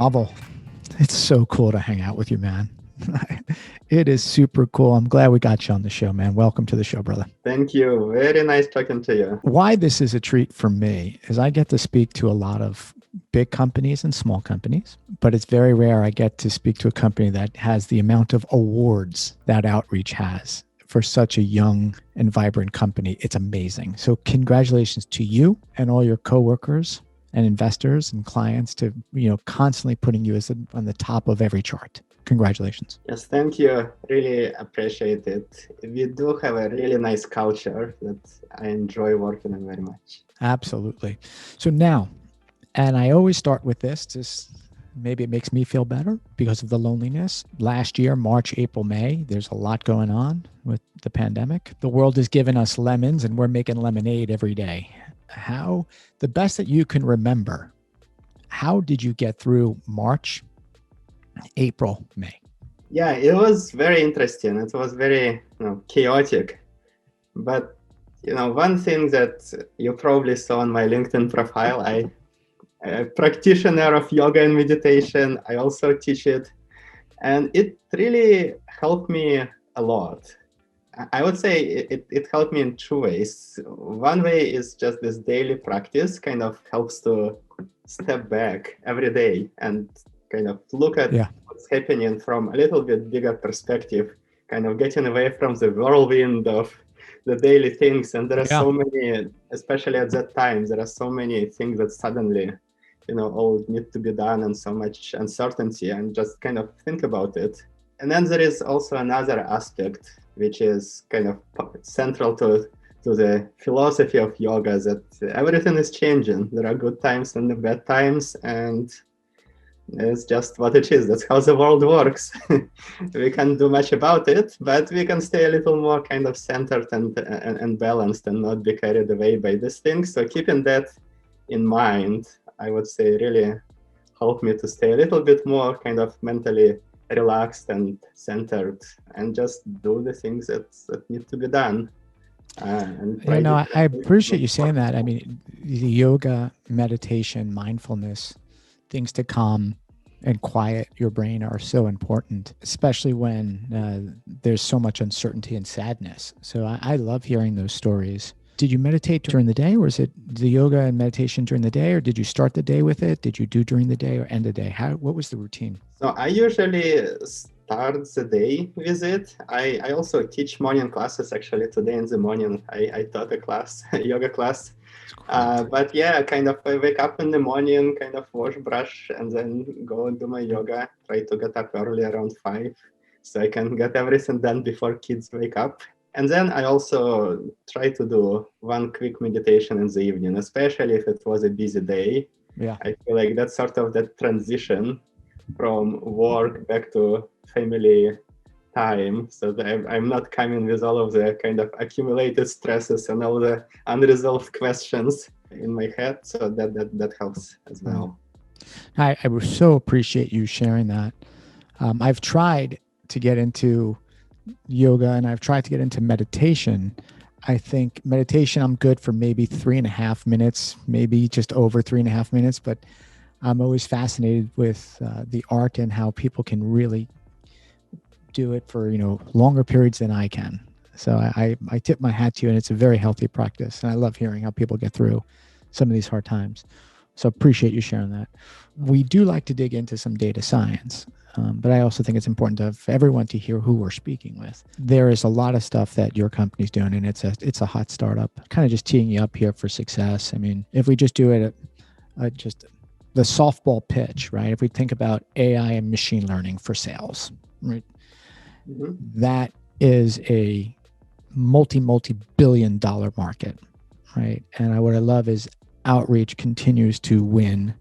Pavel, it's so cool to hang out with you, man. It is super cool. I'm glad we got you on the show, man. Welcome to the show, brother. Thank you. Very nice talking to you. Why this is a treat for me is I get to speak to a lot of big companies and small companies, but it's very rare I get to speak to a company that has the amount of awards that Outreach has for such a young and vibrant company. It's amazing. So congratulations to you and all your coworkers and investors and clients to, constantly putting you on the top of every chart. Congratulations. Yes, thank you. Really appreciate it. We do have a really nice culture that I enjoy working on very much. Absolutely. So now, and I always start with this, just maybe it makes me feel better because of the loneliness. Last year, March, April, May, there's a lot going on with the pandemic. The world has given us lemons and we're making lemonade every day. How, the best that you can remember, how did you get through March, April, May? Yeah, it was very interesting. It was very chaotic. But one thing that you probably saw on my LinkedIn profile, I'm a practitioner of yoga and meditation. I also teach it. And it really helped me a lot. I would say it helped me in two ways. One way is just this daily practice kind of helps to step back every day and kind of look at what's happening from a little bit bigger perspective, kind of getting away from the whirlwind of the daily things. And there are so many, especially at that time, there are so many things that suddenly, all need to be done and so much uncertainty, and just kind of think about it. And then there is also another aspect, which is kind of central to the philosophy of yoga, that everything is changing. There are good times and the bad times, and it's just what it is. That's how the world works. We can't do much about it, but we can stay a little more kind of centered and balanced and not be carried away by these things. So keeping that in mind, I would say really helped me to stay a little bit more kind of mentally relaxed and centered and just do the things that need to be done. I appreciate you saying that. I mean, the yoga, meditation, mindfulness, things to calm and quiet your brain are so important, especially when there's so much uncertainty and sadness. So I love hearing those stories. Did you meditate during the day, or is it the yoga and meditation during the day, or did you start the day with it? Did you do during the day or end the day? What was the routine? So I usually start the day with it. I also teach morning classes. Actually, today in the morning, I taught a class, a yoga class. But yeah, kind of I wake up in the morning, kind of wash, brush, and then go and do my yoga. Try to get up early around 5 so I can get everything done before kids wake up. And then I also try to do one quick meditation in the evening, especially if it was a busy day. Yeah, I feel like that's sort of that transition from work back to family time, so that I'm not coming with all of the kind of accumulated stresses and all the unresolved questions in my head. So that helps as well. I so appreciate you sharing that. I've tried to get into yoga and I've tried to get into meditation. I think meditation, I'm good for maybe 3.5 minutes, maybe just over 3.5 minutes, but I'm always fascinated with the art and how people can really do it for, longer periods than I can. So I tip my hat to you, and it's a very healthy practice. And I love hearing how people get through some of these hard times. So appreciate you sharing that. We do like to dig into some data science, but I also think it's important for everyone to hear who we're speaking with. There is a lot of stuff that your company's doing, and it's a hot startup, kind of just teeing you up here for success. I mean, if we just do it at just the softball pitch, right? If we think about AI and machine learning for sales, right? Mm-hmm. That is a multi-billion-dollar market, right? And what I love is Outreach continues to win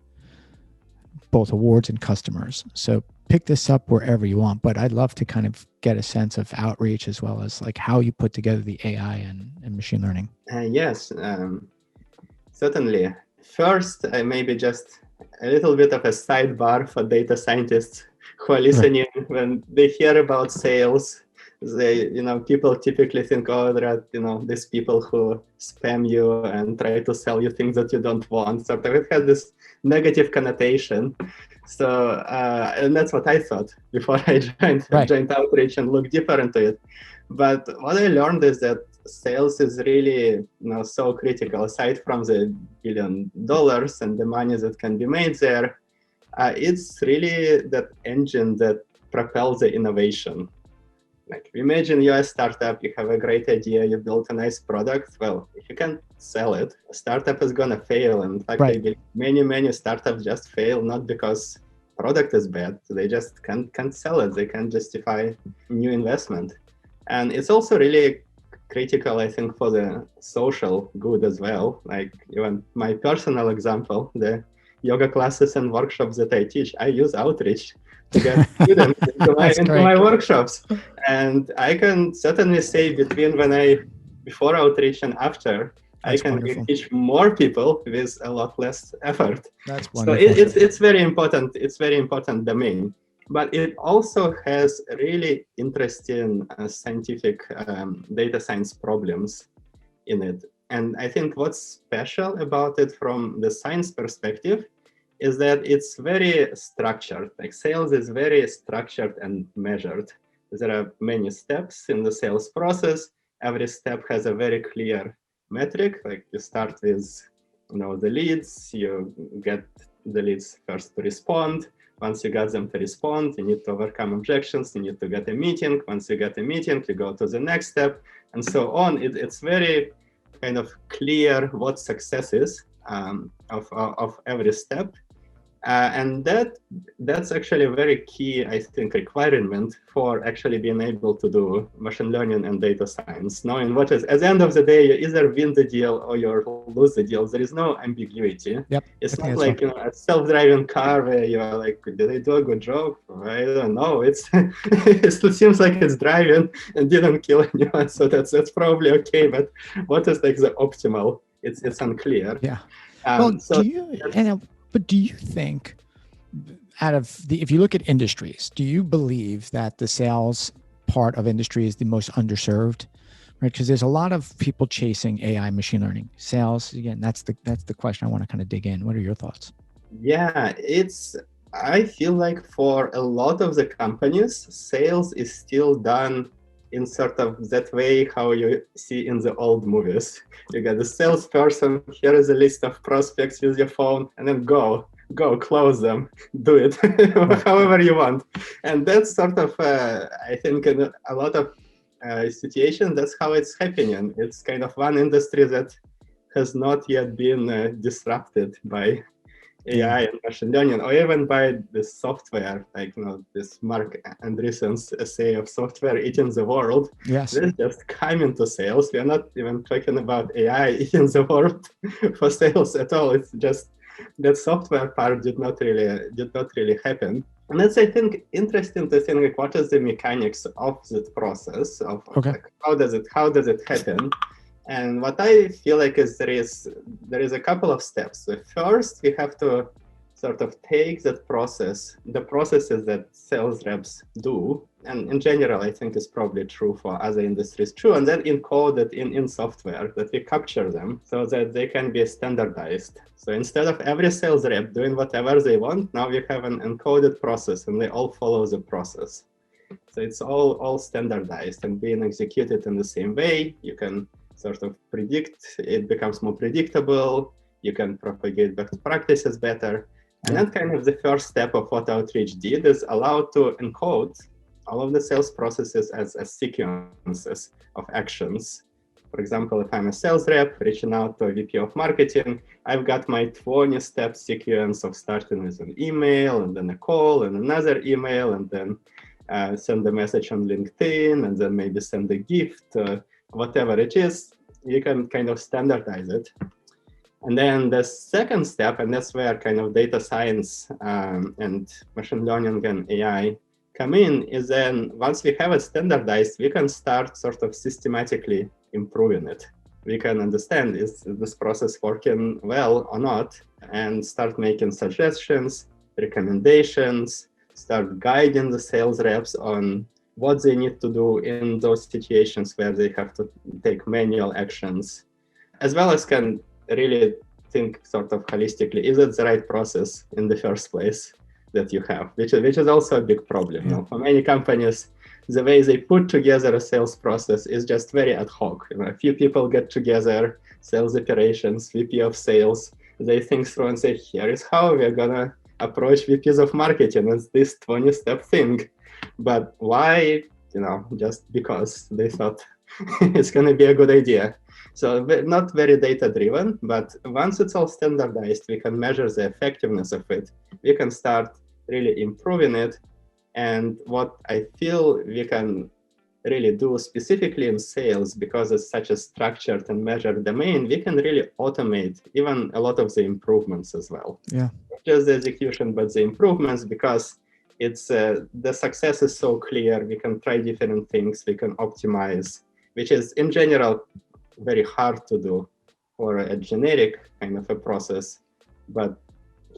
both awards and customers. So pick this up wherever you want, but I'd love to kind of get a sense of Outreach as well as like how you put together the AI and machine learning. Yes, certainly. First, maybe just a little bit of a sidebar for data scientists who are listening. Right. When they hear about sales, they, people typically think, oh, there are, these people who spam you and try to sell you things that you don't want. Sort of, it has this negative connotation. And that's what I thought before I Right. joined Outreach and looked deeper into it. But what I learned is that sales is really, so critical. Aside from the $1 billion and the money that can be made there, it's really that engine that propels the innovation. Like, imagine you're a startup, you have a great idea, you built a nice product. Well, if you can't sell it, a startup is gonna fail. In fact, I Right. believe many startups just fail not because product is bad, they just can't sell it, they can't justify new investment. And it's also really critical, I think, for the social good as well. Like, even my personal example, the yoga classes and workshops that I teach, I use Outreach to get students That's into my great. workshops. And I can certainly say before Outreach and after, I That's can wonderful. teach more people with a lot less effort. That's So wonderful. it's very important. It's very important domain. But it also has really interesting scientific data science problems in it. And I think what's special about it from the science perspective is that it's very structured. Like, sales is very structured and measured. There are many steps in the sales process. Every step has a very clear metric. Like, you start with, the leads. You get the leads first to respond. Once you got them to respond, you need to overcome objections. You need to get a meeting. Once you get a meeting, you go to the next step, and so on. It's very kind of clear what success is of every step. And that's actually a very key, I think, requirement for actually being able to do machine learning and data science. Knowing what is, at the end of the day, you either win the deal or you lose the deal. There is no ambiguity. Yep. It's I think not that's like, a self-driving car where you're like, did they do a good job? I don't know. It seems like it's driving and didn't kill anyone, so that's probably okay. But what is like the optimal? It's unclear. yeah. Well, So but do you think if you look at industries, do you believe that the sales part of industry is the most underserved? Right? Because there's a lot of people chasing AI, machine learning, sales. Again, that's the question I want to kind of dig in. What are your thoughts? yeah, I feel like for a lot of the companies, sales is still done in sort of that way how you see in the old movies. You got a salesperson, here is a list of prospects, use your phone, and then go, close them, do it Right. however you want. And that's sort of, I think, in a lot of situations, that's how it's happening. It's kind of one industry that has not yet been disrupted by Yeah. AI and machine learning, or even by the software, like, this Mark Andreessen's essay of software eating the world. Yes. This just come into sales. We are not even talking about AI eating the world for sales at all. It's just that software part did not really happen. And that's, I think, interesting to think, like, what is the mechanics of that process of Okay. like, how does it happen? And what I feel like is there is a couple of steps. So first, we have to sort of take that process, the processes that sales reps do, and in general, I think is probably true for other industries too, and then encode it in software, that we capture them so that they can be standardized. So instead of every sales rep doing whatever they want, now we have an encoded process and they all follow the process. So it's all standardized and being executed in the same way. You can sort of predict, it becomes more predictable. You can propagate best practices better. And Yeah. then kind of the first step of what Outreach did is allow to encode all of the sales processes as sequences of actions. For example, if I'm a sales rep reaching out to a VP of marketing, I've got my 20-step sequence of starting with an email and then a call and another email and then send a message on LinkedIn and then maybe send a gift, whatever it is, you can kind of standardize it. And then the second step, and that's where kind of data science and machine learning and AI come in, is then once we have it standardized, we can start sort of systematically improving it. We can understand, is this process working well or not, and start making suggestions, recommendations, start guiding the sales reps on what they need to do in those situations where they have to take manual actions, as well as can really think sort of holistically, is it the right process in the first place? that you have, which is also a big problem. Yeah. For many companies, the way they put together a sales process is just very ad hoc. A few people get together, sales operations, VP of sales, they think through and say, here is how we're gonna approach VPs of marketing. It's this 20-step thing. But why? Just because they thought it's gonna be a good idea. So not very data driven, but once it's all standardized, we can measure the effectiveness of it. We can start really improving it. And what I feel we can really do specifically in sales, because it's such a structured and measured domain, we can really automate even a lot of the improvements as well. Yeah. Not just the execution, but the improvements, because it's the success is so clear. We can try different things, we can optimize, which is in general very hard to do for a generic kind of a process. But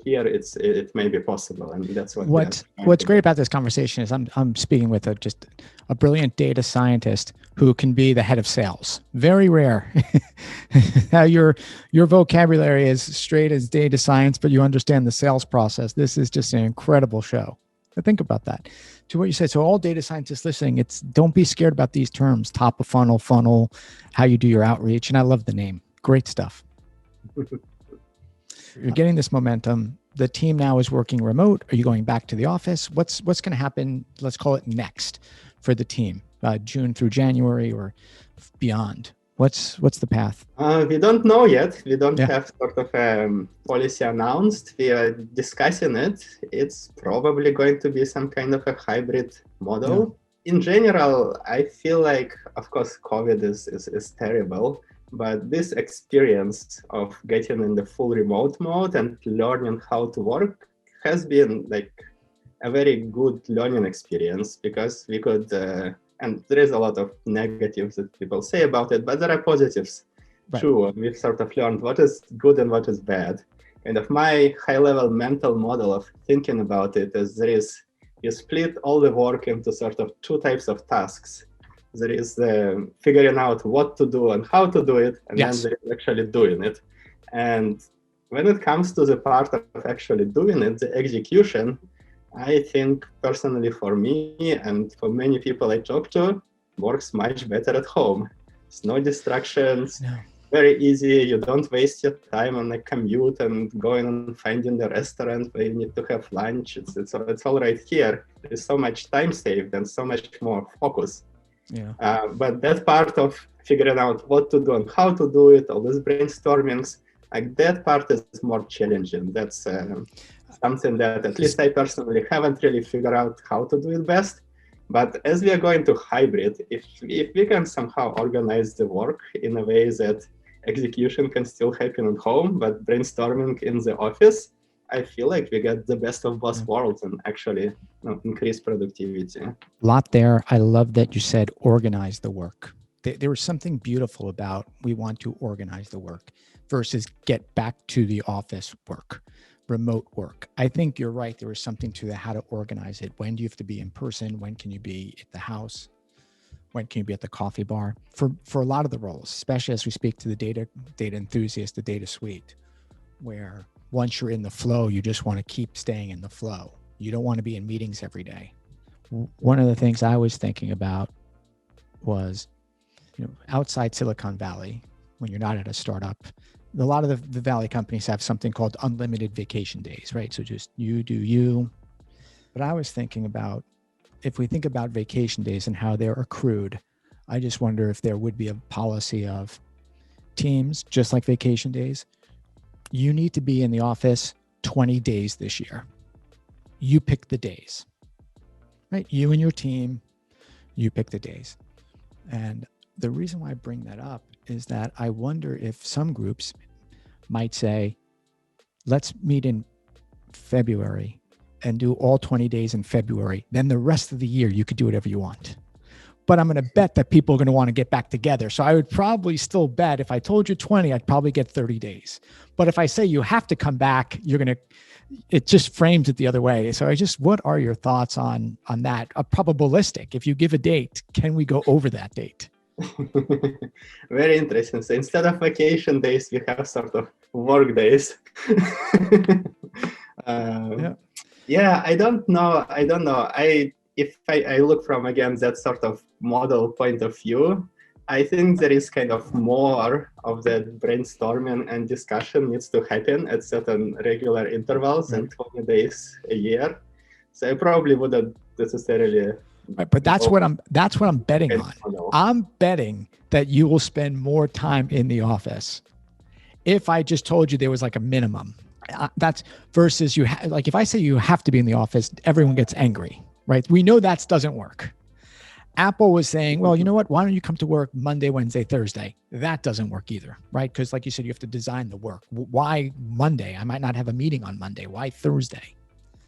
here it may be possible, and that's what's great about this conversation is I'm speaking with just a brilliant data scientist who can be the head of sales. Very rare. Now your vocabulary is straight as data science, but you understand the sales process. This is just an incredible show. But think about that. To what you said, so all data scientists listening, don't be scared about these terms: top of funnel, how you do your outreach, and I love the name. Great stuff. You're getting this momentum. The team now is working remote. Are you going back to the office? What's going to happen? Let's call it next for the team, June through January or beyond. What's the path? We don't know yet. We don't have sort of a policy announced. We are discussing it. It's probably going to be some kind of a hybrid model. Yeah. In general, I feel like, of course, COVID is terrible. But this experience of getting in the full remote mode and learning how to work has been like a very good learning experience, because we could, and there is a lot of negatives that people say about it, but there are positives too. We've sort of learned what is good and what is bad. And of my high-level mental model of thinking about it is you split all the work into sort of two types of tasks. There is figuring out what to do and how to do it, and then there is actually doing it. And when it comes to the part of actually doing it, the execution, I think personally for me and for many people I talk to, works much better at home. It's no distractions, very easy. You don't waste your time on a commute and going and finding the restaurant where you need to have lunch. It's all right here. There's so much time saved and so much more focus. Yeah. But that part of figuring out what to do and how to do it, all these brainstormings, like that part is more challenging. That's something that at least I personally haven't really figured out how to do it best. But as we are going to hybrid, if we can somehow organize the work in a way that execution can still happen at home, but brainstorming in the office, I feel like we get the best of both worlds and actually increase productivity. A lot there. I love that you said organize the work. There was something beautiful about we want to organize the work versus get back to the office work, remote work. I think you're right. There was something to how to organize it. When do you have to be in person? When can you be at the house? When can you be at the coffee bar? For a lot of the roles, especially as we speak to the data enthusiast, the data suite, where once you're in the flow, you just want to keep staying in the flow. You don't want to be in meetings every day. One of the things I was thinking about was, outside Silicon Valley, when you're not at a startup, a lot of the Valley companies have something called unlimited vacation days, right? So just you do you. But I was thinking about, if we think about vacation days and how they're accrued, I just wonder if there would be a policy of teams, just like vacation days. You need to be in the office 20 days this year. You pick the days, right? You and your team, you pick the days. And the reason why I bring that up is that I wonder if some groups might say, let's meet in February and do all 20 days in February. Then the rest of the year, you could do whatever you want. But I'm going to bet that people are going to want to get back together. So I would probably still bet if I told you 20, I'd probably get 30 days. But if I say you have to come back, it just frames it the other way. So what are your thoughts on that? A probabilistic, if you give a date, can we go over that date? Very interesting. So instead of vacation days, we have sort of work days. Yeah. Yeah, I don't know. If I look from again that sort of model point of view, I think there is kind of more of that brainstorming and discussion needs to happen at certain regular intervals Right. and 20 days a year. So I probably wouldn't necessarily Right, but that's go what I'm betting kind on. of model. I'm betting that you will spend more time in the office if I just told you there was like a minimum. That's versus like if I say you have to be in the office, everyone gets angry, right? We know that doesn't work. Apple was saying, well, you know what? Why don't you come to work Monday, Wednesday, Thursday? That doesn't work either, right? Because like you said, you have to design the work. Why Monday? I might not have a meeting on Monday. Why Thursday?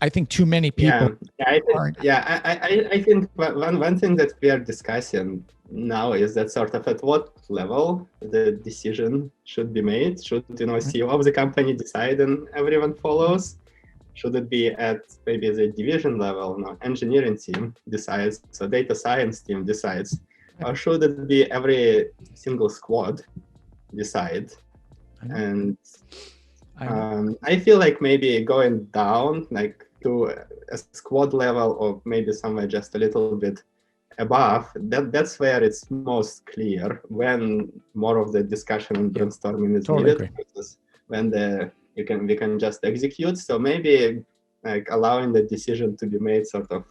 I think too many people aren't. I think one thing that we are discussing now is that sort of at what level the decision should be made. Should CEO of the company decide and everyone follows? Should it be at maybe the division level? No, engineering team decides, so data science team decides, or should it be every single squad decide? And I feel like maybe going down, like to a squad level, or maybe somewhere just a little bit above, that's where it's most clear when more of the discussion and brainstorming is Totally needed, agree. versus when we can just execute. So maybe like allowing the decision to be made sort of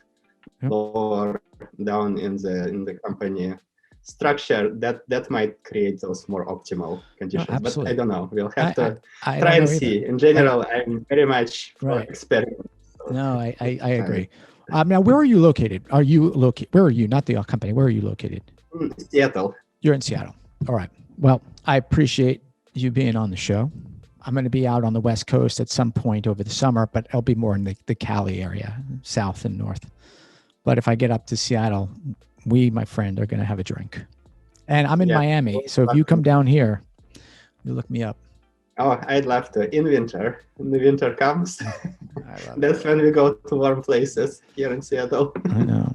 lower down in the company structure, that might create those more optimal conditions. But I don't know. We'll have to I try don't and know either. see. In general, I'm very much for Right. experiments. So No, I agree. Now, where are you located? Where are you? Not the company. Where are you located? Seattle. You're in Seattle. All right. Well, I appreciate you being on the show. I'm going to be out on the West Coast at some point over the summer, but I'll be more in the Cali area, south and north. But if I get up to Seattle, we, my friend, are going to have a drink. And I'm in Miami. So if you come down here, you look me up. Oh, I'd love to. In winter. When the winter comes, that's when we go to warm places here in Seattle. I know.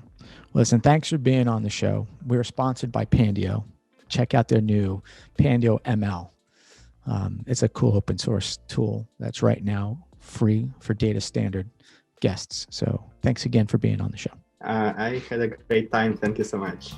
Listen, thanks for being on the show. We're sponsored by Pandio. Check out their new Pandio ML. It's a cool open source tool that's right now free for data standard guests. So thanks again for being on the show. I had a great time. Thank you so much.